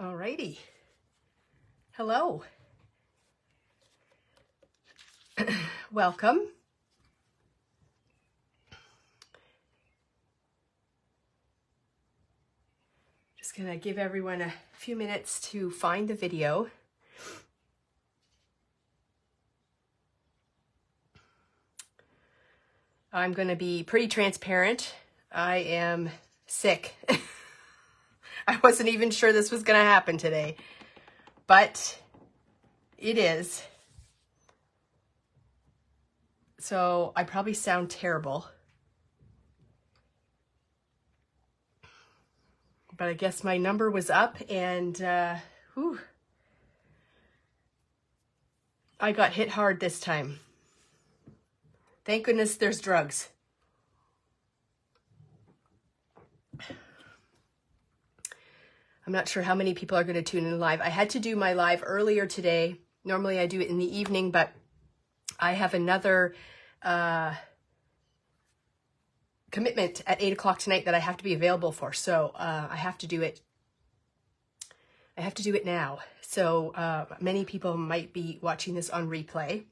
Alrighty. Hello. Welcome. Just gonna give everyone a few minutes to find the video. I'm gonna be pretty transparent. I am sick. I wasn't even sure this was gonna happen today, but it is. So I probably sound terrible, but I guess my number was up and I got hit hard this time. Thank goodness there's drugs. I'm not sure how many people are going to tune in live. I had to do my live earlier today. Normally I do it in the evening, but I have another commitment at 8 o'clock tonight that I have to be available for. So I have to do it. I have to do it now. So many people might be watching this on replay.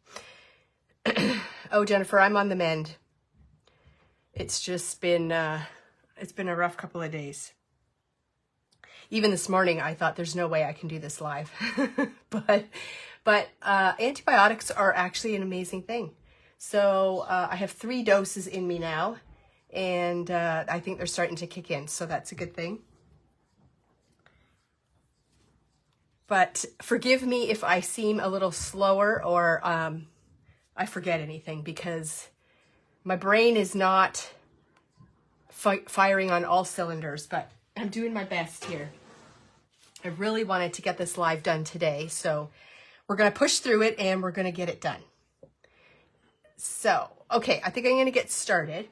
Oh, Jennifer, I'm on the mend. It's just been, it's been a rough couple of days. Even this morning, I thought there's no way I can do this live. but antibiotics are actually an amazing thing. So I have 3 doses in me now, and I think they're starting to kick in. So that's a good thing. But forgive me if I seem a little slower or I forget anything, because my brain is not firing on all cylinders, but I'm doing my best here. I really wanted to get this live done today, so we're going to push through it and we're going to get it done. So, okay, I think I'm going to get started.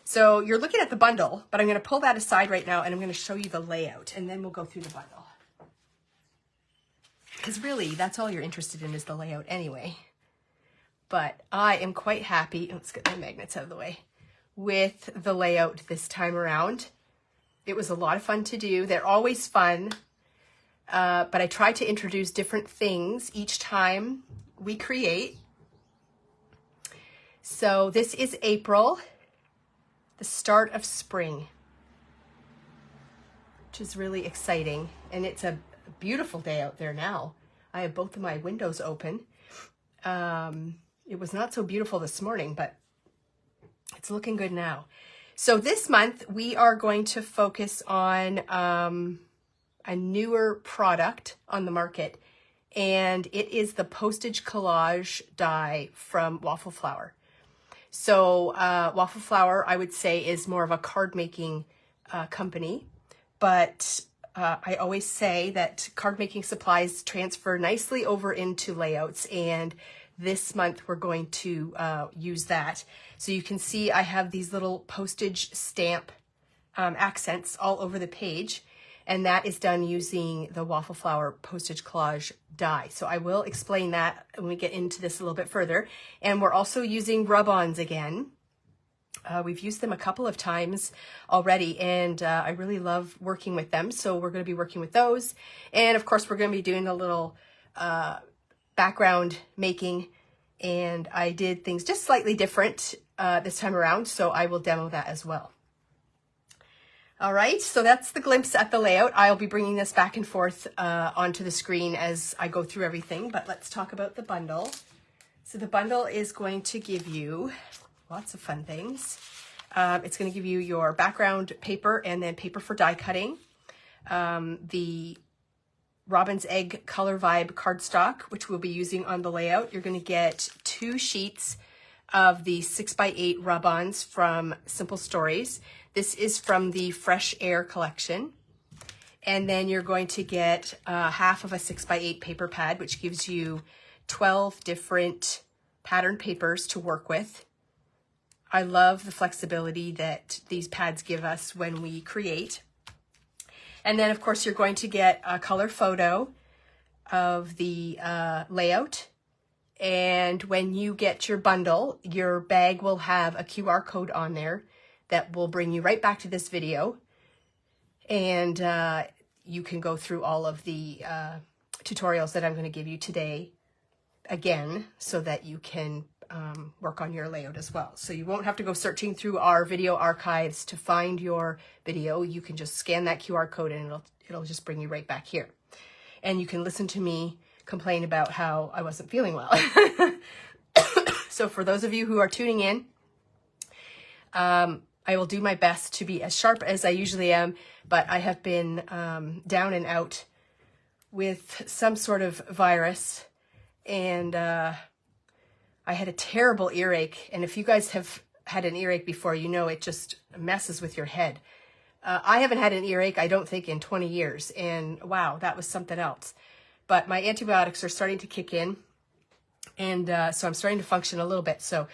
So you're looking at the bundle, but I'm going to pull that aside right now and I'm going to show you the layout, and then we'll go through the bundle. Because really, that's all you're interested in is the layout anyway. But I am quite happy, let's get my magnets out of the way, with the layout this time around. It was a lot of fun to do. They're always fun, but I try to introduce different things each time we create. So this is April, the start of spring, which is really exciting. And it's a beautiful day out there now. I have both of my windows open. It was not so beautiful this morning, but it's looking good now. So this month we are going to focus on a newer product on the market, and it is the postage collage die from Waffle Flower. So Waffle Flower, I would say, is more of a card making company, but I always say that card making supplies transfer nicely over into layouts, and this month we're going to use that. So you can see I have these little postage stamp accents all over the page, and that is done using the Waffle Flower postage collage die. So I will explain that when we get into this a little bit further. And we're also using rub-ons again. We've used them a couple of times already, and I really love working with them. So we're going to be working with those. And of course, we're going to be doing a little background making, and I did things just slightly different this time around, so I will demo that as well. All right, so that's the glimpse at the layout. I'll be bringing this back and forth onto the screen as I go through everything, but let's talk about the bundle. So the bundle is going to give you lots of fun things. It's going to give you your background paper and then paper for die cutting, the Robin's Egg Color Vibe cardstock, which we'll be using on the layout. You're going to get 2 sheets of the 6x8 rub-ons from Simple Stories. This is from the Fresh Air collection. And then you're going to get half of a 6x8 paper pad, which gives you 12 different pattern papers to work with. I love the flexibility that these pads give us when we create. And then, of course, you're going to get a color photo of the layout. And when you get your bundle, your bag will have a QR code on there that will bring you right back to this video. And you can go through all of the tutorials that I'm going to give you today again, so that you can work on your layout as well. So you won't have to go searching through our video archives to find your video. You can just scan that QR code and it'll just bring you right back here. And you can listen to me complain about how I wasn't feeling well. So for those of you who are tuning in, I will do my best to be as sharp as I usually am, but I have been down and out with some sort of virus, and I had a terrible earache. And if you guys have had an earache before, you know it just messes with your head. I haven't had an earache, I don't think, in 20 years, and wow, that was something else. But my antibiotics are starting to kick in, and so I'm starting to function a little bit. So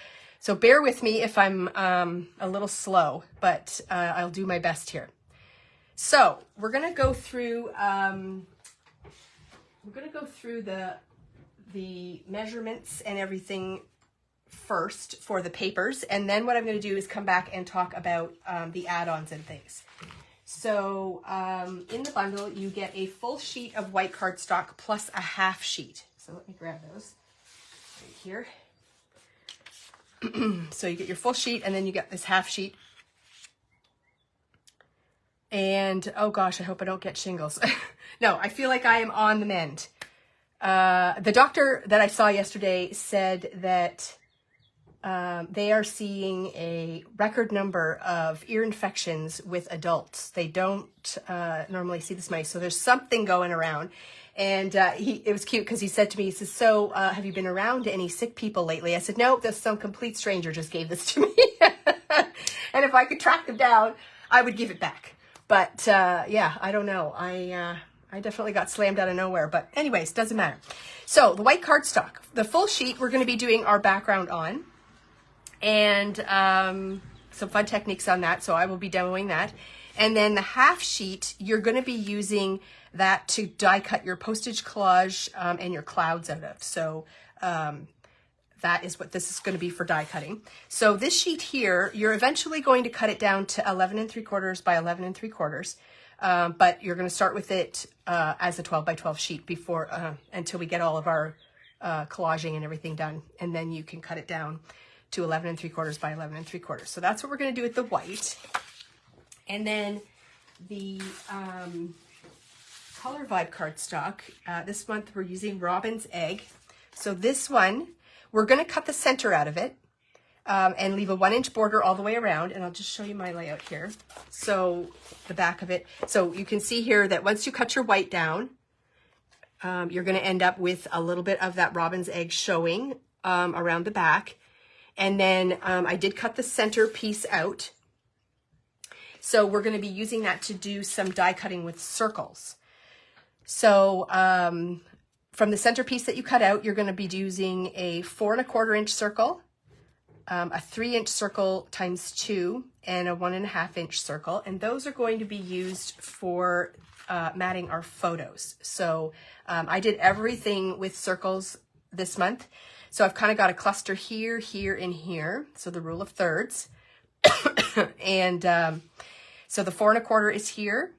bear with me if I'm a little slow, but I'll do my best here. So we're gonna go through the measurements and everything first for the papers, and then what I'm going to do is come back and talk about the add-ons and things. So in the bundle you get a full sheet of white cardstock plus a half sheet. So let me grab those right here. So you get your full sheet, and then you get this half sheet. And oh gosh, I hope I don't get shingles. No, I feel like I am on the mend. The doctor that I saw yesterday said that they are seeing a record number of ear infections with adults. They don't normally see this many, so there's something going around. And it was cute because he said to me, he says, so have you been around any sick people lately? I said, no, some complete stranger just gave this to me. And if I could track them down, I would give it back. But yeah, I don't know. I definitely got slammed out of nowhere. But anyways, doesn't matter. So the white cardstock, the full sheet, we're going to be doing our background on. And some fun techniques on that. So I will be demoing that. And then the half sheet, you're going to be using that to die cut your postage collage and your clouds out of. So that is what this is going to be for die cutting. So this sheet here, you're eventually going to cut it down to 11 3/4 by 11 3/4. But you're going to start with it as a 12 by 12 sheet before until we get all of our collaging and everything done. And then you can cut it down to 11 3/4 by 11 3/4. So that's what we're going to do with the white. And then the Color Vibe cardstock, this month we're using Robin's Egg. So this one, we're going to cut the center out of it and leave a 1-inch border all the way around. And I'll just show you my layout here. So the back of it. So you can see here that once you cut your white down, you're going to end up with a little bit of that Robin's Egg showing around the back. And then I did cut the center piece out. So we're going to be using that to do some die cutting with circles. So from the center piece that you cut out, you're going to be using a 4 1/4 inch circle, a 3-inch circle times 2, and a 1.5 inch circle. And those are going to be used for matting our photos. So I did everything with circles this month. So I've kind of got a cluster here, here, and here. So the rule of thirds. And so the 4 1/4 is here.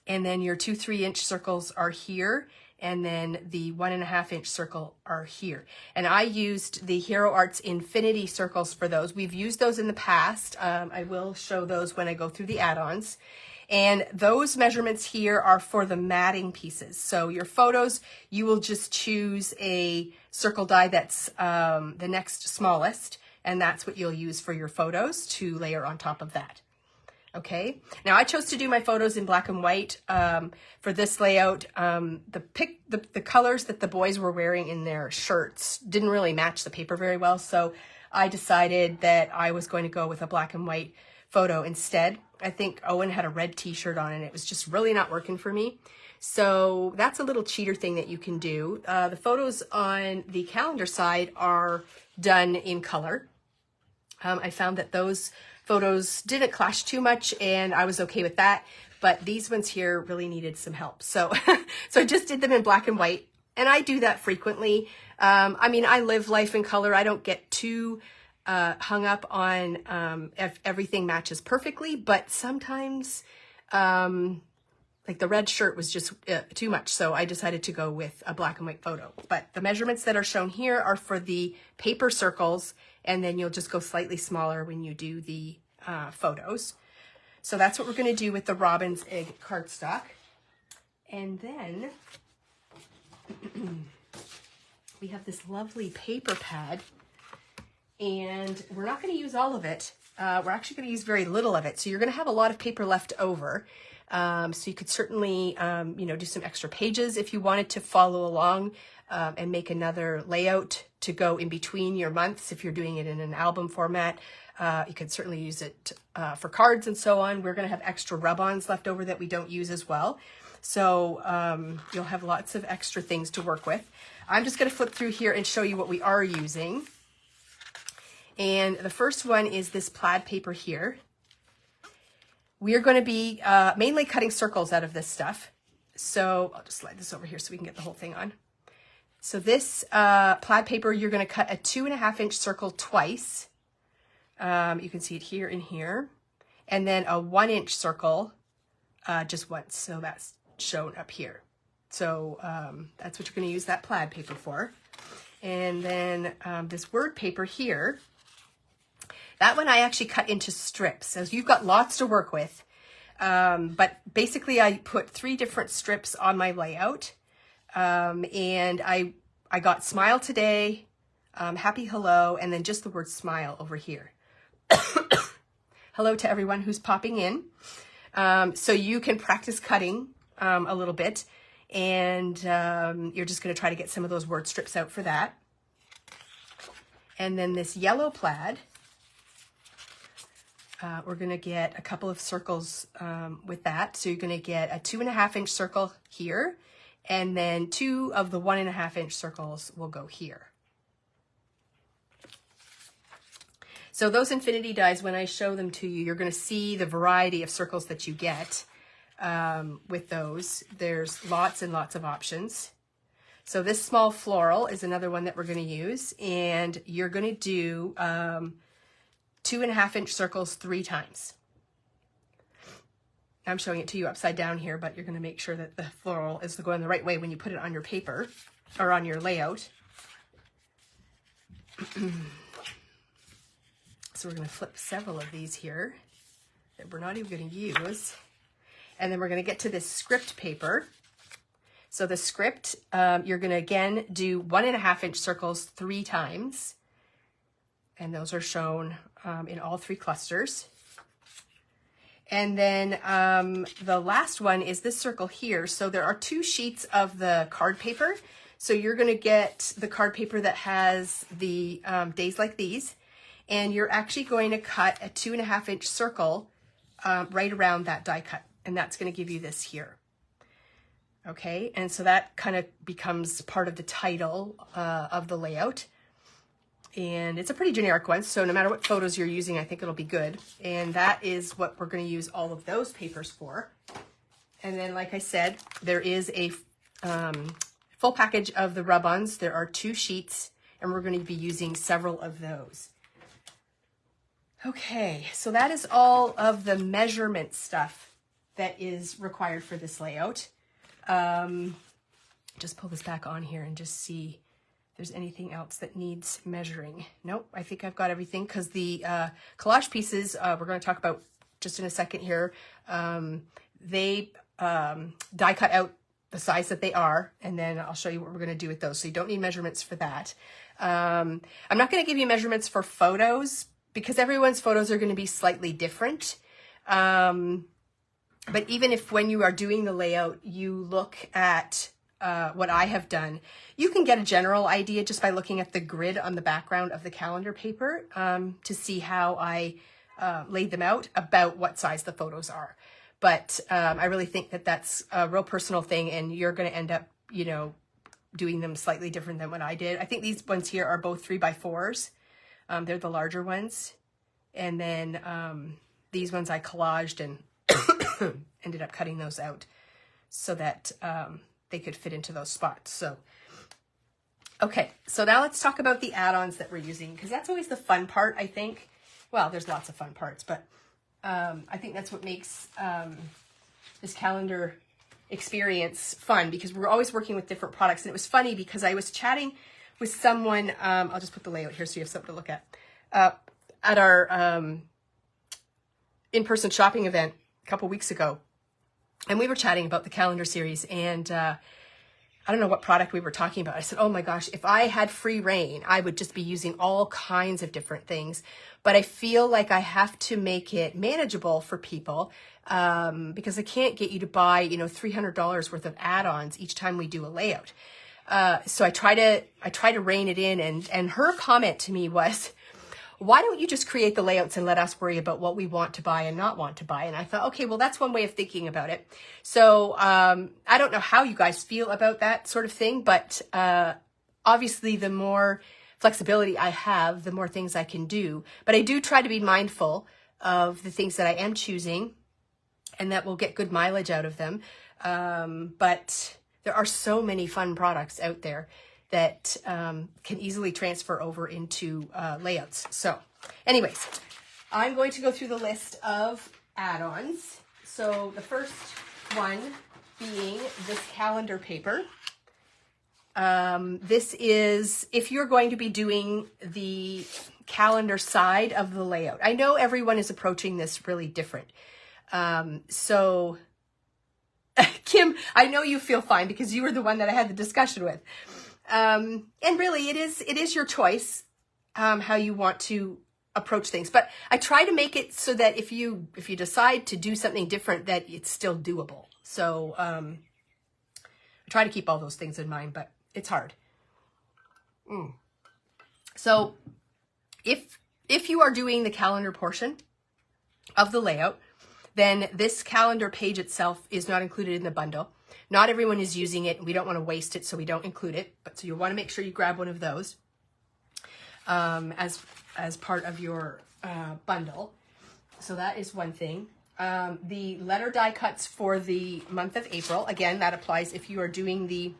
And then your 2 3-inch circles are here. And then the 1.5 inch circle are here. And I used the Hero Arts Infinity circles for those. We've used those in the past. I will show those when I go through the add-ons. And those measurements here are for the matting pieces. So your photos, you will just choose a circle die that's the next smallest. And that's what you'll use for your photos to layer on top of that. Okay, now I chose to do my photos in black and white for this layout. The colors that the boys were wearing in their shirts didn't really match the paper very well, so I decided that I was going to go with a black and white photo instead. I think Owen had a red t-shirt on and it was just really not working for me. So that's a little cheater thing that you can do. The photos on the calendar side are done in color. I found that those photos didn't clash too much and I was okay with that, but these ones here really needed some help. So, so I just did them in black and white, and I do that frequently. I mean, I live life in color. I don't get too hung up on if everything matches perfectly, but sometimes like the red shirt was just too much. So I decided to go with a black and white photo. But the measurements that are shown here are for the paper circles, and then you'll just go slightly smaller when you do the photos. So that's what we're going to do with the robin's egg cardstock. And then we have this lovely paper pad, and we're not going to use all of it. We're actually going to use very little of it. So you're going to have a lot of paper left over. So you could certainly, you know, do some extra pages if you wanted to follow along and make another layout to go in between your months. If you're doing it in an album format, you could certainly use it for cards and so on. We're going to have extra rub-ons left over that we don't use as well. So you'll have lots of extra things to work with. I'm just going to flip through here and show you what we are using. And the first one is this plaid paper here. We are going to be mainly cutting circles out of this stuff. So I'll just slide this over here so we can get the whole thing on. So this plaid paper, you're going to cut a 2.5-inch circle twice. You can see it here and here. And then a 1-inch circle just once. So that's shown up here. So that's what you're going to use that plaid paper for. And then this word paper here, that one I actually cut into strips. So you've got lots to work with. But basically I put 3 different strips on my layout. And I got smile today, happy hello, and then just the word smile over here. Hello to everyone who's popping in. So you can practice cutting a little bit, and you're just going to try to get some of those word strips out for that. And then this yellow plaid, we're going to get a couple of circles with that. So you're going to get a 2.5-inch circle here, and then 2 of the 1.5-inch circles will go here. So those infinity dies, when I show them to you, you're going to see the variety of circles that you get with those. There's lots and lots of options. So this small floral is another one that we're going to use, and you're going to do 2.5-inch circles 3 times. I'm showing it to you upside down here, but you're going to make sure that the floral is going the right way when you put it on your paper or on your layout. So we're going to flip several of these here that we're not even going to use. And then we're going to get to this script paper. So the script, you're going to again do 1.5-inch circles 3 times. And those are shown in all 3 clusters. And then the last one is this circle here. So there are 2 sheets of the card paper. So you're going to get the card paper that has the days like these. And you're actually going to cut a 2.5-inch circle right around that die cut. And that's going to give you this here. Okay, and so that kind of becomes part of the title of the layout. And it's a pretty generic one, so no matter what photos you're using, I think it'll be good. And that is what we're going to use all of those papers for. And then, like I said, there is a full package of the rub-ons. There are 2 sheets, and we're going to be using several of those. Okay, so that is all of the measurement stuff that is required for this layout. Just pull this back on here and just see if there's anything else that needs measuring. Nope, I think I've got everything, because the collage pieces we're going to talk about just in a second here. They die cut out the size that they are, and then I'll show you what we're going to do with those. So you don't need measurements for that. I'm not going to give you measurements for photos, because everyone's photos are going to be slightly different. But even if when you are doing the layout, you look at what I have done, you can get a general idea just by looking at the grid on the background of the calendar paper to see how I laid them out, about what size the photos are. But I really think that that's a real personal thing, and you're going to end up, you know, doing them slightly different than what I did. I think these ones here are both 3x4s. They're the larger ones. And then these ones I collaged and ended up cutting those out so that they could fit into those spots. So, okay, so now let's talk about the add-ons that we're using, because that's always the fun part, I think. Well, there's lots of fun parts, but I think that's what makes this calendar experience fun because we're always working with different products. And it was funny because I was chatting with someone, I'll just put the layout here so you have something to look at our in-person shopping event a couple weeks ago. And we were chatting about the calendar series, and I don't know what product we were talking about. I said, oh my gosh, if I had free reign, I would just be using all kinds of different things. But I feel like I have to make it manageable for people because I can't get you to buy, $300 worth of add-ons each time we do a layout. So I try to rein it in. And her comment to me was, why don't you just create the layouts and let us worry about what we want to buy and not want to buy? And I thought, okay, well, that's one way of thinking about it. So I don't know how you guys feel about that sort of thing, but obviously the more flexibility I have, the more things I can do. But I do try to be mindful of the things that I am choosing and that will get good mileage out of them. But there are so many fun products out there that can easily transfer over into layouts. So anyways, I'm going to go through the list of add-ons. So the first one being this calendar paper. This is if you're going to be doing the calendar side of the layout. I know everyone is approaching this really different. So Kim, I know you feel fine because you were the one that I had the discussion with. And really it is your choice, how you want to approach things, but I try to make it so that if you decide to do something different, that it's still doable. So, I try to keep all those things in mind, but it's hard. So if you are doing the calendar portion of the layout, then this calendar page itself is not included in the bundle. Not everyone is using it, and we don't want to waste it, so we don't include it. But so you'll want to make sure you grab one of those as part of your bundle. So that is one thing. The letter die cuts for the month of April. Again, that applies if you are doing the...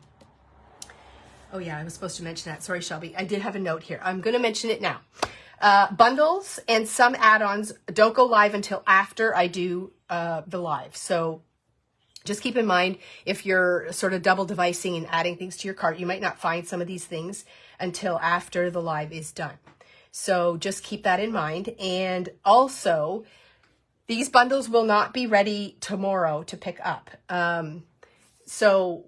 Oh yeah, I was supposed to mention that. Sorry, Shelby. I did have a note here. I'm going to mention it now. Bundles and some add-ons don't go live until after I do the live. So just keep in mind, if you're sort of double devicing and adding things to your cart, you might not find some of these things until after the live is done. So just keep that in mind. And also, these bundles will not be ready tomorrow to pick up. So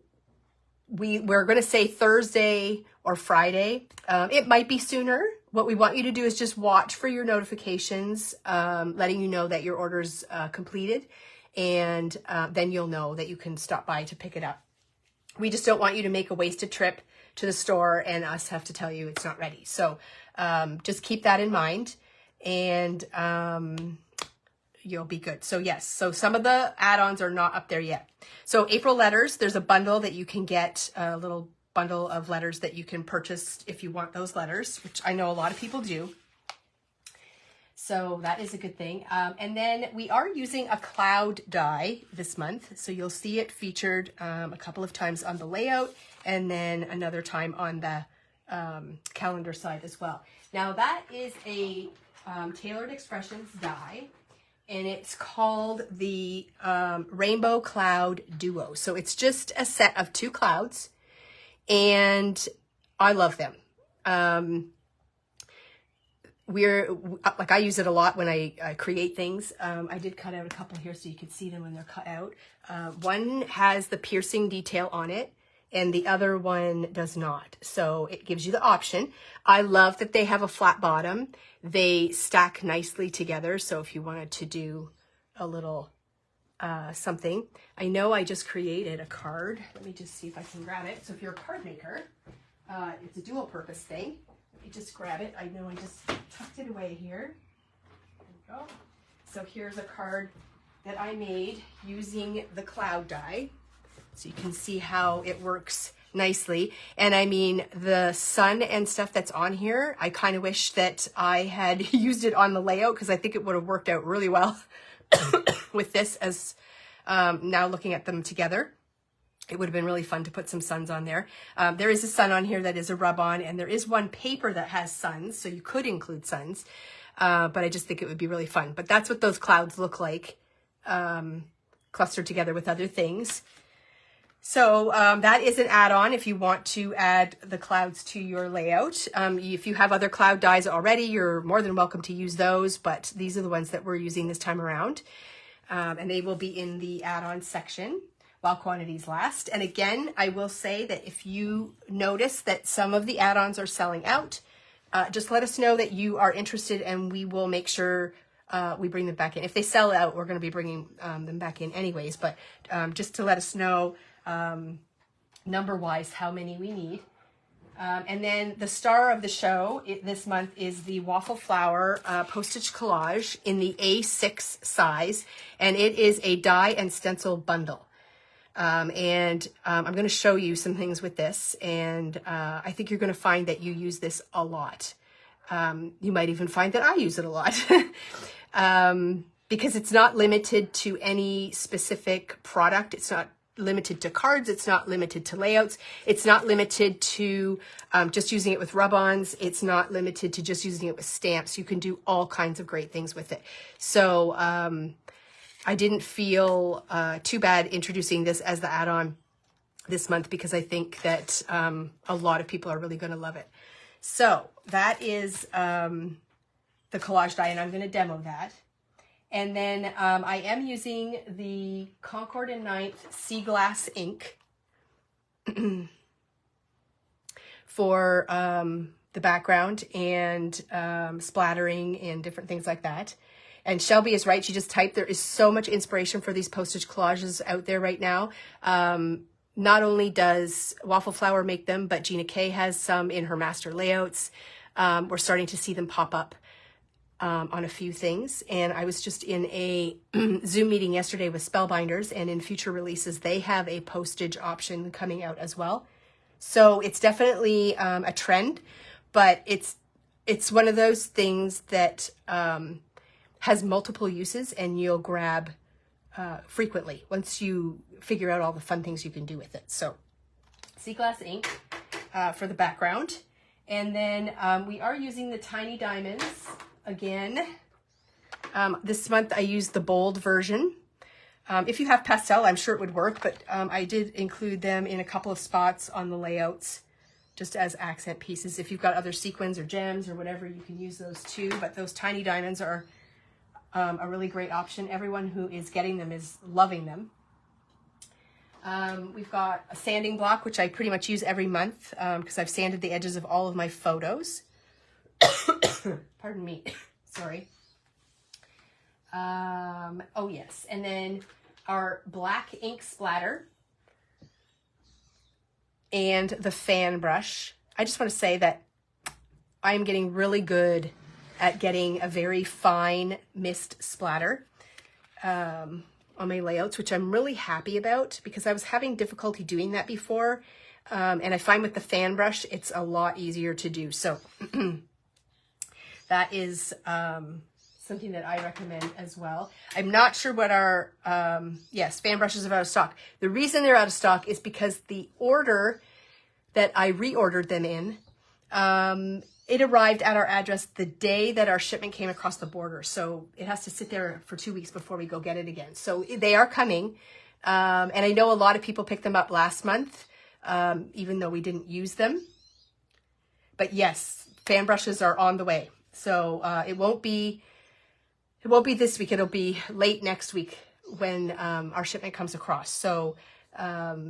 we're going to say Thursday or Friday. It might be sooner. What we want you to do is just watch for your notifications, letting you know that your order's completed. And then you'll know that you can stop by to pick it up. We just don't want you to make a wasted trip to the store and us have to tell you it's not ready. So just keep that in mind, and you'll be good. So yes, so some of the add-ons are not up there yet. So April letters, there's a bundle that you can get, a little bundle of letters that you can purchase if you want those letters, which I know a lot of people do. So that is a good thing. And then we are using a cloud die this month. So you'll see it featured a couple of times on the layout and then another time on the calendar side as well. Now that is a Tailored Expressions die, and it's called the Rainbow Cloud Duo. So it's just a set of 2 clouds, and I love them. I use it a lot when I create things. I did cut out a couple here so you could see them when they're cut out. One has the piercing detail on it and the other one does not. So it gives you the option. I love that they have a flat bottom. They stack nicely together. So if you wanted to do a little something. I know I just created a card. Let me just see if I can grab it. So if you're a card maker, it's a dual purpose thing. Just grab it. I know I just tucked it away here. There we go. So here's a card that I made using the cloud die. So you can see how it works nicely. And I mean, the sun and stuff that's on here, I kind of wish that I had used it on the layout because I think it would have worked out really well with this as now looking at them together. It would have been really fun to put some suns on there. There is a sun on here that is a rub-on, and there is one paper that has suns, so you could include suns. But I just think it would be really fun. But that's what those clouds look like, clustered together with other things. So that is an add-on if you want to add the clouds to your layout. If you have other cloud dies already, you're more than welcome to use those, but these are the ones that we're using this time around. And they will be in the add-on section while quantities last. And again, I will say that if you notice that some of the add-ons are selling out, just let us know that you are interested and we will make sure we bring them back in. If they sell out, we're going to be bringing them back in anyways, but just to let us know number-wise how many we need. And then the star of the show this month is the Waffle Flower postage collage in the A6 size, and it is a die and stencil bundle. I'm going to show you some things with this, and I think you're going to find that you use this a lot. You might even find that I use it a lot. Because it's not limited to any specific product. It's not limited to cards. It's not limited to layouts. It's not limited to just using it with rub-ons. It's not limited to just using it with stamps. You can do all kinds of great things with it. So I didn't feel too bad introducing this as the add-on this month because I think that a lot of people are really going to love it. So that is the collage die, and I'm going to demo that. And then I am using the Concord and Ninth Sea Glass ink for the background and splattering and different things like that. And Shelby is right. She just typed, there is so much inspiration for these postage collages out there right now. Not only does Waffle Flower make them, but Gina Kay has some in her master layouts. We're starting to see them pop up on a few things. And I was just in a Zoom meeting yesterday with Spellbinders, and in future releases, they have a postage option coming out as well. So it's definitely a trend, but it's one of those things that has multiple uses and you'll grab frequently once you figure out all the fun things you can do with it. So sea glass ink for the background. And then we are using the tiny diamonds again. This month I used the bold version. If you have pastel, I'm sure it would work, but I did include them in a couple of spots on the layouts just as accent pieces. If you've got other sequins or gems or whatever, you can use those too, but those tiny diamonds are a really great option. Everyone who is getting them is loving them. We've got a sanding block, which I pretty much use every month because I've sanded the edges of all of my photos. Pardon me. Sorry. Oh, yes. And then our black ink splatter and the fan brush. I just want to say that I am getting really good at getting a very fine mist splatter on my layouts, which I'm really happy about because I was having difficulty doing that before. And I find with the fan brush, it's a lot easier to do. So that is something that I recommend as well. I'm not sure what our, yes, fan brushes are out of stock. The reason they're out of stock is because the order that I reordered them in, it arrived at our address the day that our shipment came across the border. So it has to sit there for 2 weeks before we go get it again. So they are coming. And I know a lot of people picked them up last month, even though we didn't use them. But yes, fan brushes are on the way. So it won't be this week. It'll be late next week when our shipment comes across. So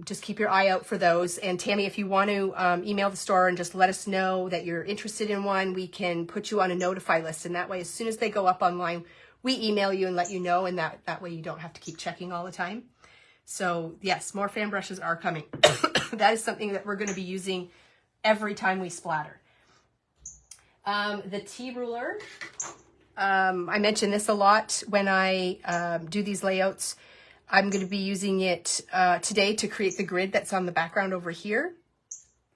just keep your eye out for those. And Tammy, if you want to email the store and just let us know that you're interested in one, we can put you on a notify list. And that way, as soon as they go up online, we email you and let you know. And that way you don't have to keep checking all the time. So yes, more fan brushes are coming. That is something that we're going to be using every time we splatter. The tea ruler. I mention this a lot when I do these layouts. I'm going to be using it today to create the grid that's on the background over here.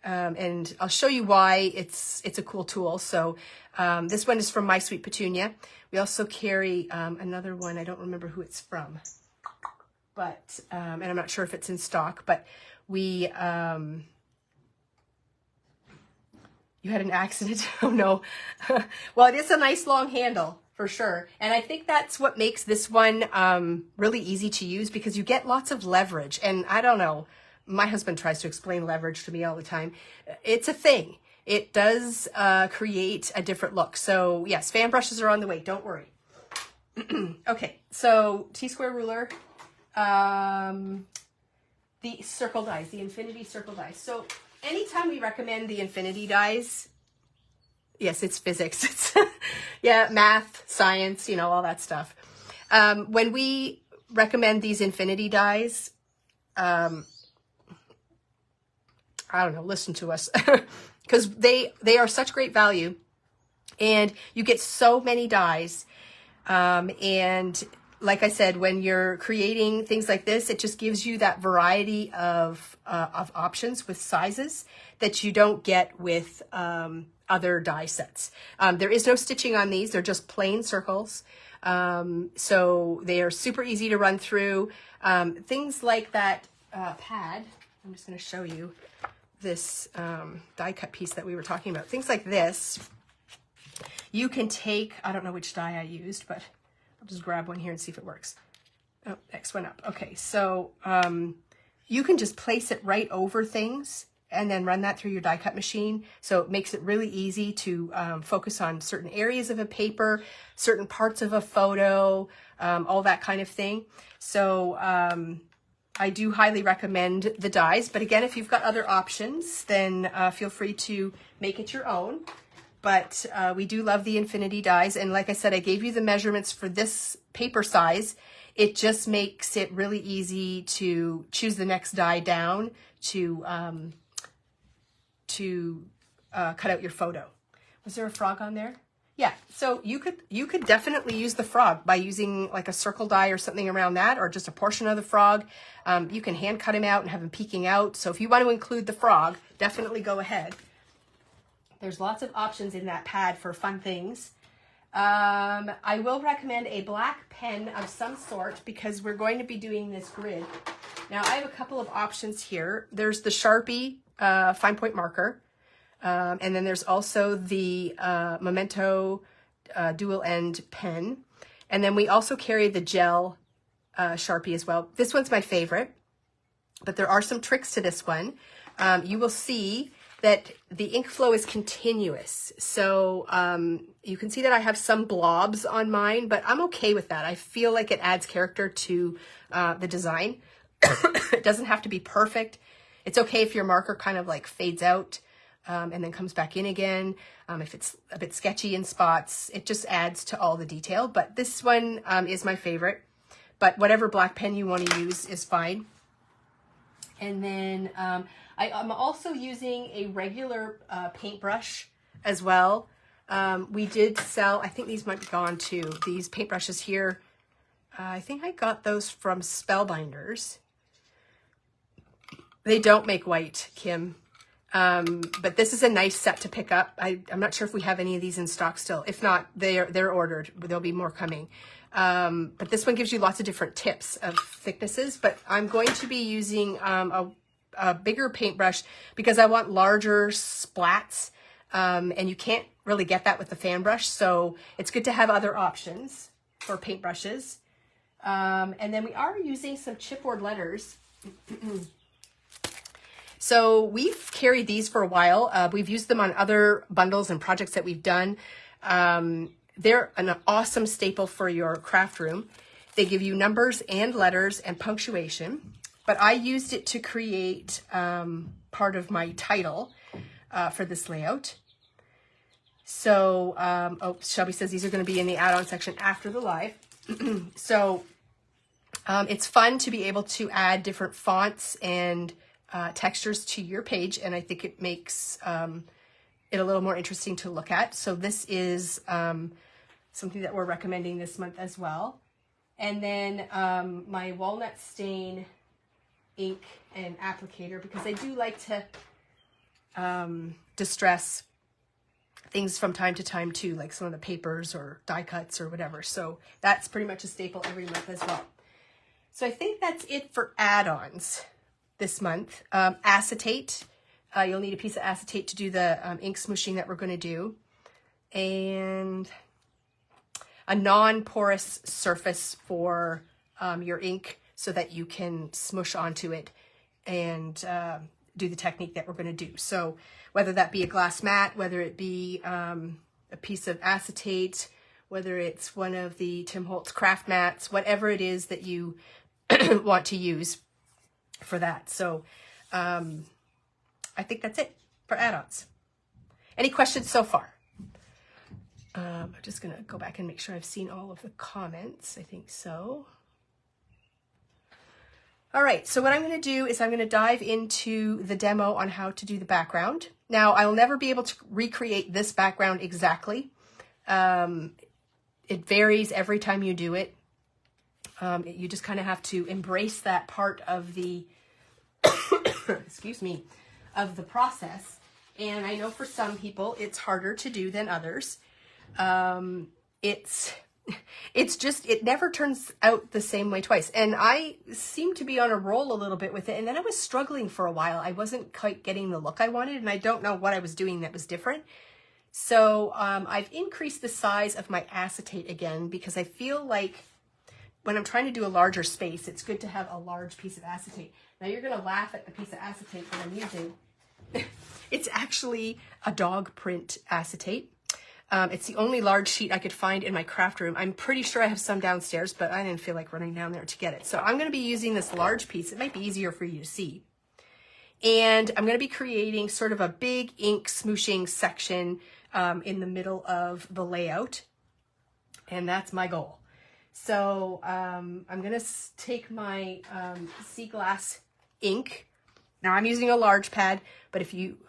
And I'll show you why it's a cool tool. So this one is from My Sweet Petunia. We also carry another one. I don't remember who it's from, but and I'm not sure if it's in stock, but we... You had an accident? Oh no. Well, it is a nice long handle for sure. And I think that's what makes this one really easy to use because you get lots of leverage. And I don't know, my husband tries to explain leverage to me all the time. It's a thing. It does create a different look. So yes, fan brushes are on the way. Don't worry. Okay, so T-square ruler, the circle dies, the infinity circle dies. So anytime we recommend the infinity dies, yes, it's physics. It's yeah, math, science, you know, all that stuff. When we recommend these infinity dies, I don't know, listen to us, because they are such great value, and you get so many dies. And like I said, when you're creating things like this, it just gives you that variety of options with sizes that you don't get with other die sets. There is no stitching on these. They're just plain circles. So they are super easy to run through. Things like that pad, I'm just going to show you this die cut piece that we were talking about. Things like this, you can take, I don't know which die I used, but I'll just grab one here and see if it works. Oh, next one up. Okay, so you can just place it right over things and then run that through your die cut machine. So it makes it really easy to focus on certain areas of a paper, certain parts of a photo, all that kind of thing. So I do highly recommend the dies. But again, if you've got other options, then feel free to make it your own. But we do love the infinity dies. And like I said, I gave you the measurements for this paper size. It just makes it really easy to choose the next die down to cut out your photo. Was there a frog on there? Yeah, so you could definitely use the frog by using like a circle die or something around that, or just a portion of the frog. You can hand cut him out and have him peeking out. So if you want to include the frog, definitely go ahead. There's lots of options in that pad for fun things. I will recommend a black pen of some sort because we're going to be doing this grid. Now I have a couple of options here. There's the Sharpie fine point marker. And then there's also the Memento dual end pen. And then we also carry the gel Sharpie as well. This one's my favorite, but there are some tricks to this one. You will see that the ink flow is continuous. So you can see that I have some blobs on mine, but I'm okay with that. I feel like it adds character to the design. It doesn't have to be perfect. It's okay if your marker kind of like fades out and then comes back in again. If it's a bit sketchy in spots, it just adds to all the detail. But this one is my favorite. But whatever black pen you want to use is fine. And then I'm also using a regular paintbrush as well. We did sell, I think these might be gone too, these paintbrushes here. I think I got those from Spellbinders. They don't make white, Kim. But this is a nice set to pick up. I'm not sure if we have any of these in stock still. If not, they're ordered. There'll be more coming. But this one gives you lots of different tips of thicknesses. But I'm going to be using a bigger paintbrush because I want larger splats. And you can't really get that with the fan brush. So it's good to have other options for paintbrushes. And then we are using some chipboard letters. So we've carried these for a while. We've used them on other bundles and projects that we've done. They're an awesome staple for your craft room. They give you numbers and letters and punctuation. But I used it to create part of my title for this layout. So, Shelby says these are going to be in the add-on section after the live. So it's fun to be able to add different fonts and textures to your page, and I think it makes it a little more interesting to look at. So this is something that we're recommending this month as well. And then my walnut stain ink and applicator, because I do like to distress things from time to time too, like some of the papers or die cuts or whatever. So that's pretty much a staple every month as well. So I think that's it for add-ons this month. Acetate, you'll need a piece of acetate to do the ink smooshing that we're going to do, and a non-porous surface for your ink so that you can smoosh onto it and do the technique that we're going to do. So whether that be a glass mat, whether it be a piece of acetate, whether it's one of the Tim Holtz craft mats, whatever it is that you want to use for that. So I think that's it for add-ons. Any questions so far? I'm just going to go back and make sure I've seen all of the comments. I think so. All right, so what I'm going to do is I'm going to dive into the demo on how to do the background. Now, I'll never be able to recreate this background exactly. It varies every time you do it. You just kind of have to embrace that part of the, excuse me, of the process. And I know for some people it's harder to do than others. It's just, it never turns out the same way twice. And I seem to be on a roll a little bit with it. And then I was struggling for a while. I wasn't quite getting the look I wanted, and I don't know what I was doing that was different. So I've increased the size of my acetate again, because I feel like when I'm trying to do a larger space, it's good to have a large piece of acetate. Now you're going to laugh at the piece of acetate that I'm using. It's actually a dog print acetate. It's the only large sheet I could find in my craft room. I'm pretty sure I have some downstairs, but I didn't feel like running down there to get it. So I'm going to be using this large piece. It might be easier for you to see. And I'm going to be creating sort of a big ink smooshing section in the middle of the layout. And that's my goal. So I'm going to take my sea glass ink. Now I'm using a large pad, but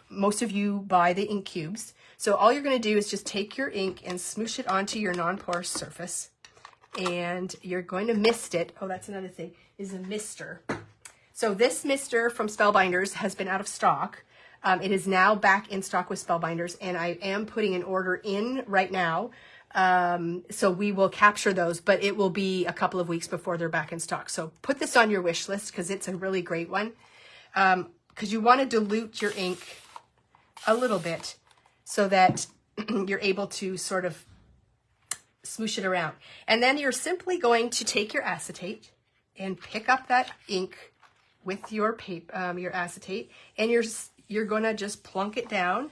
most of you buy the ink cubes. So all you're going to do is just take your ink and smoosh it onto your non-porous surface. And you're going to mist it. Oh, that's another thing, is a mister. So this mister from Spellbinders has been out of stock. It is now back in stock with Spellbinders, and I am putting an order in right now. So we will capture those, but it will be a couple of weeks before they're back in stock. So put this on your wish list, because it's a really great one. Because you want to dilute your ink a little bit so that you're able to sort of smoosh it around. And then you're simply going to take your acetate and pick up that ink with your paper, your acetate, and you're going to just plunk it down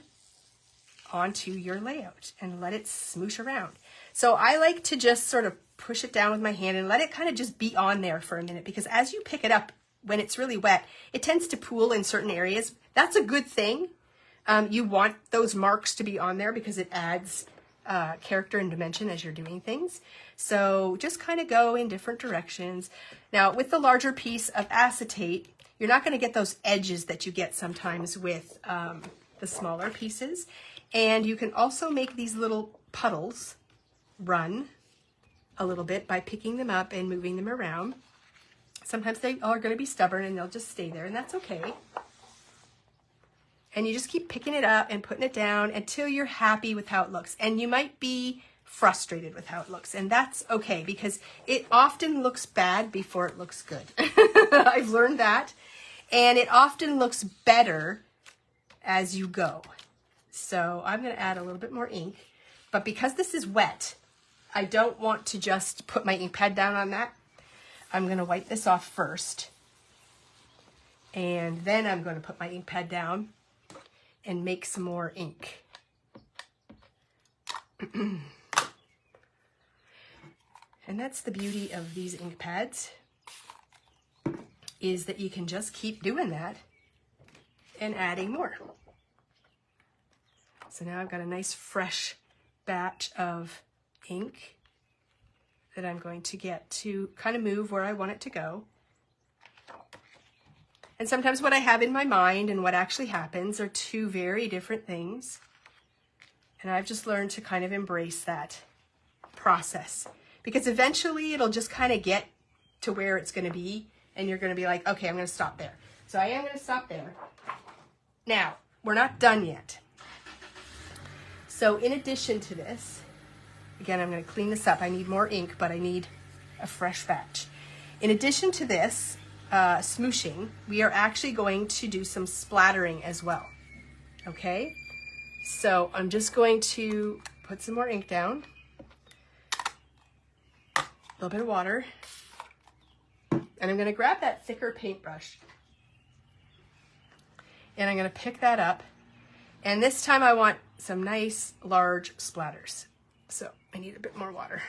onto your layout and let it smoosh around. So I like to just sort of push it down with my hand and let it kind of just be on there for a minute, because as you pick it up, when it's really wet, it tends to pool in certain areas. That's a good thing. You want those marks to be on there because it adds character and dimension as you're doing things. So just kind of go in different directions. Now with the larger piece of acetate, you're not going to get those edges that you get sometimes with the smaller pieces. And you can also make these little puddles run a little bit by picking them up and moving them around. Sometimes they are going to be stubborn and they'll just stay there, and that's okay. And you just keep picking it up and putting it down until you're happy with how it looks. And you might be frustrated with how it looks, and that's okay, because it often looks bad before it looks good. I've learned that. And it often looks better as you go. So I'm going to add a little bit more ink. But because this is wet, I don't want to just put my ink pad down on that. I'm going to wipe this off first. And then I'm going to put my ink pad down and make some more ink. And that's the beauty of these ink pads, is that you can just keep doing that and adding more. So now I've got a nice fresh batch of ink that I'm going to get to kind of move where I want it to go. And sometimes what I have in my mind and what actually happens are two very different things. And I've just learned to kind of embrace that process, because eventually it'll just kind of get to where it's going to be, and you're going to be like, okay, I'm going to stop there. So I am going to stop there. Now, we're not done yet. So in addition to this, again, I'm going to clean this up. I need more ink, but I need a fresh batch. In addition to this smooshing, we are actually going to do some splattering as well. Okay? So I'm just going to put some more ink down, a little bit of water, and I'm going to grab that thicker paintbrush. and I'm going to pick that up. And this time I want some nice large splatters. So I need a bit more water.